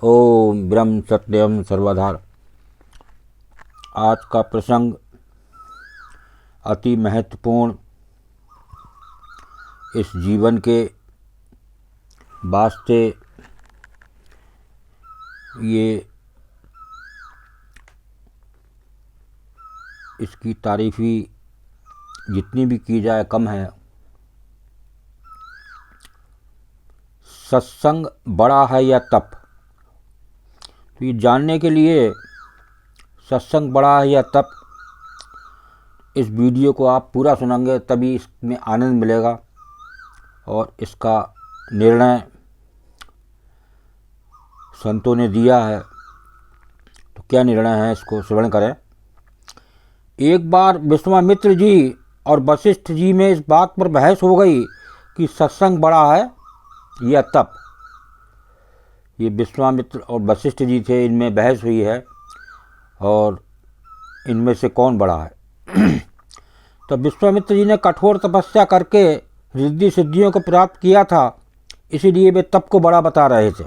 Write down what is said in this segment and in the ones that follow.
ओम ब्रह्म सत्यम सर्वधार। आज का प्रसंग अति महत्वपूर्ण, इस जीवन के वास्ते ये इसकी तारीफ ही जितनी भी की जाए कम है। सत्संग बड़ा है या तप, तो ये जानने के लिए सत्संग बड़ा है या तप, इस वीडियो को आप पूरा सुनेंगे तभी इसमें आनंद मिलेगा और इसका निर्णय संतों ने दिया है। तो क्या निर्णय है, इसको श्रवण करें। एक बार विश्वामित्र जी और वशिष्ठ जी में इस बात पर बहस हो गई कि सत्संग बड़ा है या तप। ये विश्वामित्र और वशिष्ठ जी थे, इनमें बहस हुई है और इनमें से कौन बड़ा है। तो विश्वामित्र जी ने कठोर तपस्या करके रिद्धि सिद्धियों को प्राप्त किया था, इसीलिए वे तप को बड़ा बता रहे थे,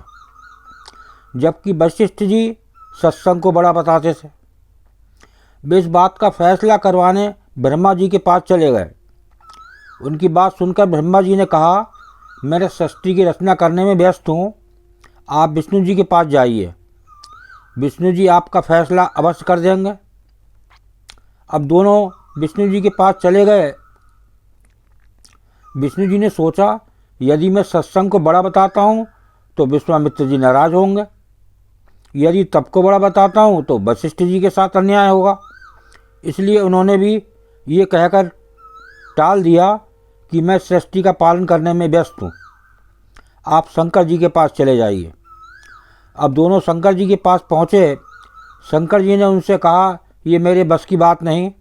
जबकि वशिष्ठ जी सत्संग को बड़ा बताते थे। वे इस बात का फैसला करवाने ब्रह्मा जी के पास चले गए। उनकी बात सुनकर ब्रह्मा जी ने कहा, मैं सृष्टि की रचना करने में व्यस्त हूँ, आप विष्णु जी के पास जाइए, विष्णु जी आपका फैसला अवश्य कर देंगे। अब दोनों विष्णु जी के पास चले गए। विष्णु जी ने सोचा, यदि मैं सत्संग को बड़ा बताता हूँ तो विश्वामित्र जी नाराज होंगे, यदि तप को बड़ा बताता हूँ तो वशिष्ठ जी के साथ अन्याय होगा। इसलिए उन्होंने भी ये कहकर टाल दिया कि मैं सृष्टि का पालन करने में व्यस्त हूँ, आप शंकर जी के पास चले जाइए। अब दोनों शंकर जी के पास पहुँचे। शंकर जी ने उनसे कहा, ये मेरे बस की बात नहीं,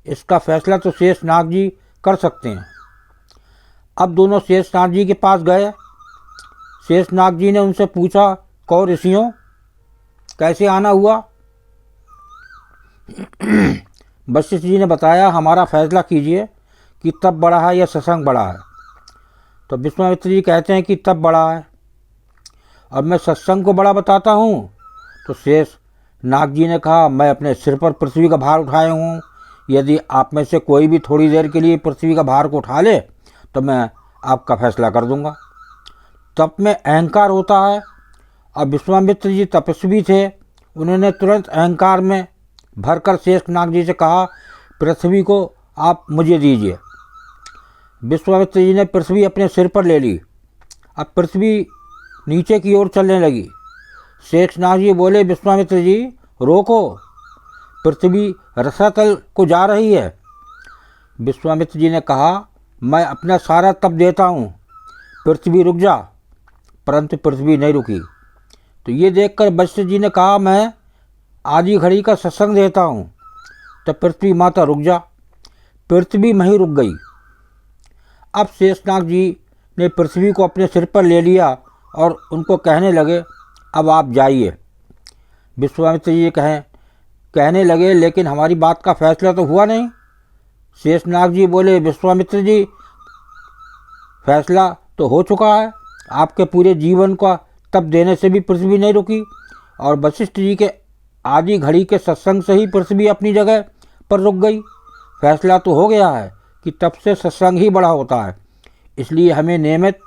इसका फैसला तो शेषनाग जी कर सकते हैं। अब दोनों शेषनाग जी के पास गए। शेषनाग जी ने उनसे पूछा, कौ ऋषियों, कैसे आना हुआ। वशिष्ठ जी ने बताया, हमारा फैसला कीजिए कि तप बड़ा है या सत्संग बड़ा है। तो विश्वामित्र जी कहते हैं कि तप बड़ा है। अब मैं सत्संग को बड़ा बताता हूँ। तो शेष नाग जी ने कहा, मैं अपने सिर पर पृथ्वी का भार उठाए हूँ, यदि आप में से कोई भी थोड़ी देर के लिए पृथ्वी का भार को उठा ले तो मैं आपका फैसला कर दूंगा। तप में अहंकार होता है। अब विश्वामित्र जी तपस्वी थे, उन्होंने तुरंत अहंकार में भरकर शेषनाग जी से कहा, पृथ्वी को आप मुझे दीजिए। विश्वामित्र जी ने पृथ्वी अपने सिर पर ले ली। अब पृथ्वी नीचे की ओर चलने लगी। शेषनाग जी बोले, विश्वामित्र जी रोको, पृथ्वी रसातल को जा रही है। विश्वामित्र जी ने कहा, मैं अपना सारा तप देता हूँ, पृथ्वी रुक जा। परंतु पृथ्वी नहीं रुकी। तो ये देखकर वशिष्ठ जी ने कहा, मैं आधी घड़ी का सत्संग देता हूँ, तो पृथ्वी माता रुक जा। पृथ्वी वहीं रुक गई। अब शेषनाग जी ने पृथ्वी को अपने सिर पर ले लिया और उनको कहने लगे, अब आप जाइए। विश्वामित्र जी कहने लगे, लेकिन हमारी बात का फैसला तो हुआ नहीं। शेषनाग जी बोले, विश्वामित्र जी फैसला तो हो चुका है, आपके पूरे जीवन का तप देने से भी पृथ्वी नहीं रुकी और वशिष्ठ जी के आधी घड़ी के सत्संग से ही पृथ्वी अपनी जगह पर रुक गई। फैसला तो हो गया है कि तप से सत्संग ही बड़ा होता है, इसलिए हमें नियमित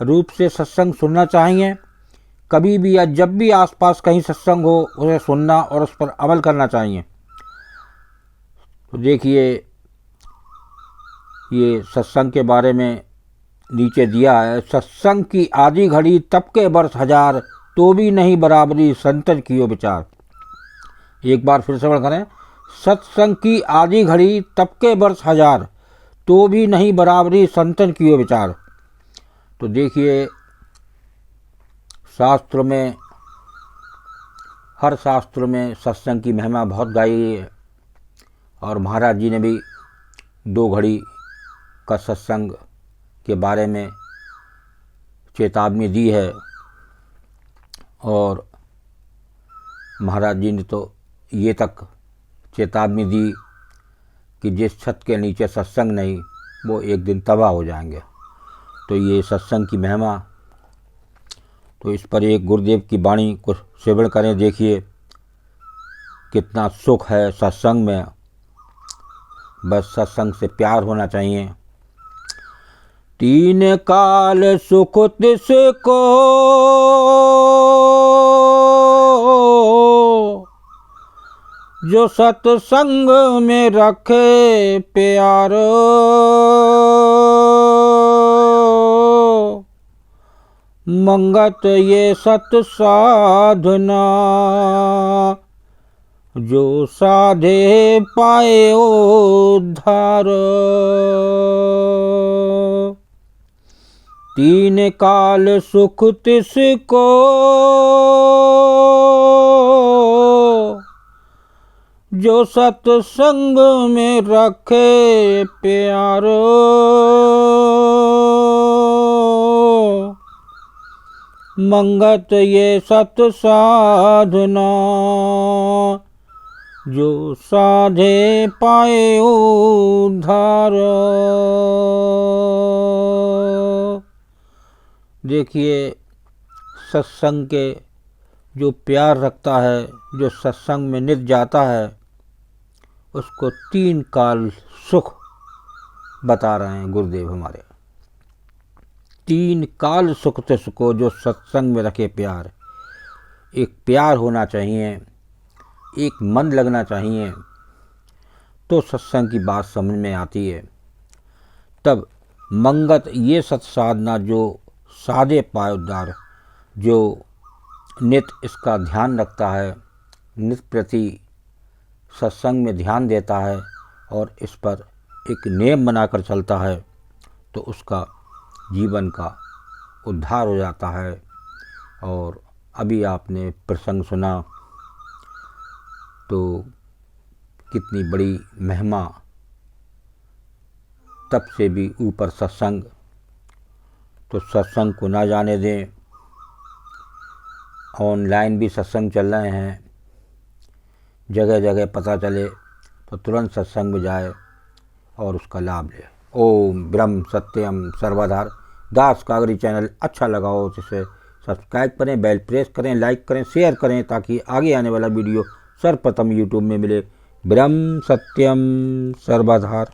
रूप से सत्संग सुनना चाहिए। कभी भी या जब भी आसपास कहीं सत्संग हो, उसे सुनना और उस पर अमल करना चाहिए। तो देखिए, ये सत्संग के बारे में नीचे दिया है, सत्संग की आधी घड़ी तप के वर्ष हजार, तो भी नहीं बराबरी संतन कियो विचार। एक बार फिर श्रवण करें, सत्संग की आधी घड़ी तप के वर्ष हजार, तो भी नहीं बराबरी संतन कियो विचार। तो देखिए, शास्त्र में, हर शास्त्र में सत्संग की महिमा बहुत गाई है और महाराज जी ने भी 2 घड़ी का सत्संग के बारे में चेतावनी दी है। और महाराज जी ने तो ये तक चेतावनी दी कि जिस छत के नीचे सत्संग नहीं, वो एक दिन तबाह हो जाएंगे। तो ये सत्संग की महिमा। तो इस पर एक गुरुदेव की वाणी को श्रवण करें। देखिए कितना सुख है सत्संग में। बस सत्संग से प्यार होना चाहिए। तीन काल सुख तिसको जो सत्संग में रखे प्यार, मंगत ये सत साधना जो साधे पाए उद्धार। तीन काल सुख तिसको जो सत्संग में रखे प्यार, मंगत ये सत साधना जो साधे पाए उद्धार। देखिए सत्संग के जो प्यार रखता है, जो सत्संग में नित जाता है, उसको तीन काल सुख बता रहे हैं गुरुदेव हमारे। तीन काल सुख तिसको जो सत्संग में रखे प्यार। एक प्यार होना चाहिए, एक मन लगना चाहिए, तो सत्संग की बात समझ में आती है। तब मंगत ये सत्साधना जो साधे पाए उद्धार, जो नित इसका ध्यान रखता है, नित प्रति सत्संग में ध्यान देता है और इस पर एक नियम बनाकर चलता है, तो उसका जीवन का उद्धार हो जाता है। और अभी आपने प्रसंग सुना तो कितनी बड़ी महिमा, तब से भी ऊपर सत्संग। तो सत्संग को ना जाने दें। ऑनलाइन भी सत्संग चल रहे हैं, जगह जगह पता चले तो तुरंत सत्संग में जाए और उसका लाभ ले। ओम ब्रह्म सत्यम सर्वधार दास कागरी चैनल अच्छा लगा हो तो इसे सब्सक्राइब करें, बेल प्रेस करें, लाइक करें, शेयर करें, ताकि आगे आने वाला वीडियो सर्वप्रथम यूट्यूब में मिले। ब्रह्म सत्यम सर्वधार।